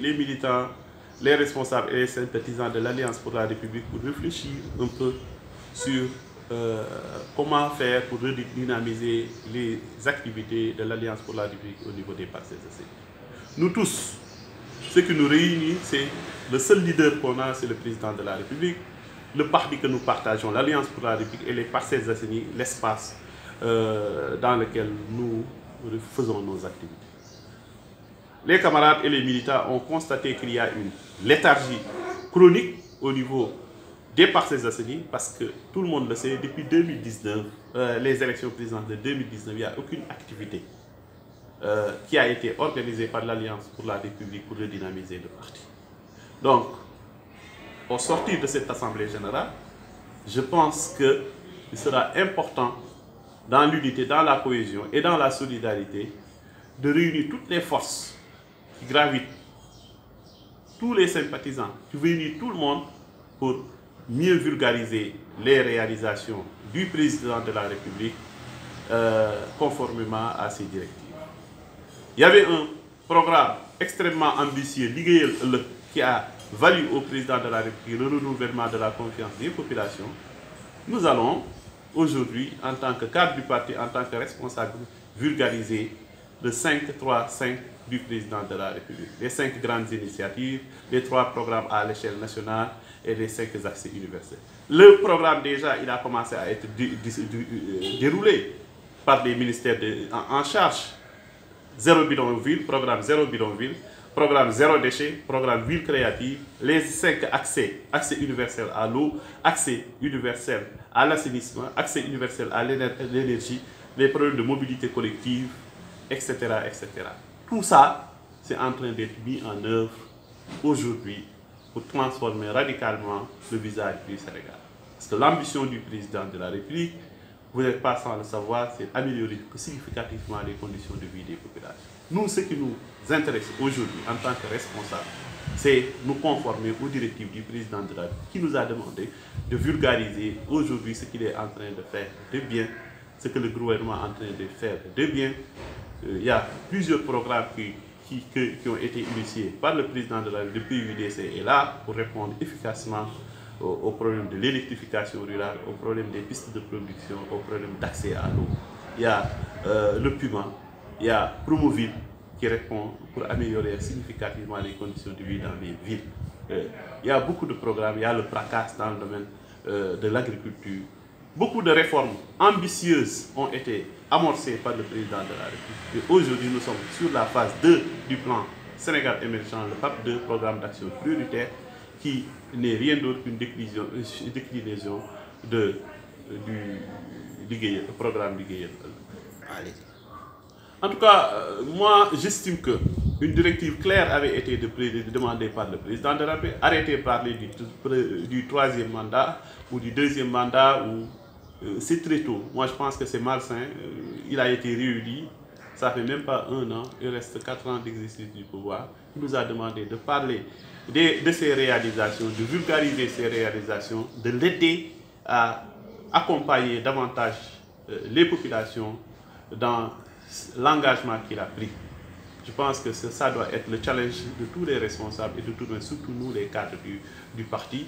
les militants, les responsables et les sympathisants de l'Alliance pour la République pour réfléchir un peu sur comment faire pour redynamiser les activités de l'Alliance pour la République au niveau des Parcelles Assainies. Nous tous, ce qui nous réunit, c'est le seul leader qu'on a, c'est le président de la République, le parti que nous partageons, l'Alliance pour la République et les Parcelles Assainies, l'espace dans lequel nous faisons nos activités. Les camarades et les militants ont constaté qu'il y a une léthargie chronique au niveau des Parcelles Assainies parce que tout le monde le sait, depuis 2019, les élections présidentielles de 2019, il n'y a aucune activité qui a été organisée par l'Alliance pour la République pour redynamiser le parti. Donc, au sortir de cette Assemblée générale, je pense qu'il sera important, dans l'unité, dans la cohésion et dans la solidarité, de réunir toutes les forces qui gravitent, tous les sympathisants, qui réunissent tout le monde pour mieux vulgariser les réalisations du président de la République conformément à ses directives. Il y avait un programme extrêmement ambitieux, qui a valu au président de la République le renouvellement de la confiance des populations. Nous allons aujourd'hui, en tant que cadre du parti, en tant que responsable, vulgariser le 5-3-5 du président de la République. Les 5 grandes initiatives, les 3 programmes à l'échelle nationale et les 5 accès universels. Le programme déjà, il a commencé à être déroulé par les ministères en charge. Zéro bidonville, programme zéro bidonville, programme zéro déchet, programme ville créative, les 5 accès universel à l'eau, accès universel à l'assainissement, accès universel à l'énergie, les problèmes de mobilité collective, etc., etc. Tout ça, c'est en train d'être mis en œuvre aujourd'hui pour transformer radicalement le visage du Sénégal. Parce que l'ambition du président de la République, vous n'êtes pas sans le savoir, c'est améliorer significativement les conditions de vie des populations. Nous, ce qui nous intéresse aujourd'hui en tant que responsables, c'est nous conformer aux directives du président de la République qui nous a demandé de vulgariser aujourd'hui ce qu'il est en train de faire de bien, ce que le gouvernement est en train de faire de bien. Il y a plusieurs programmes qui ont été initiés par le président de la République. Le PUDC est là pour répondre efficacement au problème de l'électrification rurale, au problème des pistes de production, au problème d'accès à l'eau. Il y a le PUMA, il y a Promoville qui répond pour améliorer significativement les conditions de vie dans les villes. Il y a beaucoup de programmes, il y a le PRACAS dans le domaine de l'agriculture. Beaucoup de réformes ambitieuses ont été amorcées par le président de la République. Et aujourd'hui, nous sommes sur la phase 2 du plan Sénégal émergent, le PAP 2, programme d'action prioritaire, qui n'est rien d'autre qu'une déclinaison du programme Ligueyel. En tout cas, moi, j'estime qu'une directive claire avait été demandée par le président de la République, arrêter de parler du 3e mandat ou du 2e mandat, c'est très tôt. Moi, je pense que c'est malsain. Il a été réuni, ça fait même pas 1 an, il reste 4 ans d'exercice du pouvoir. Il nous a demandé de parler de ses réalisations, de vulgariser ses réalisations, de l'aider à accompagner davantage les populations dans l'engagement qu'il a pris. Je pense que ça doit être le challenge de tous les responsables et de tous, surtout nous les cadres du parti.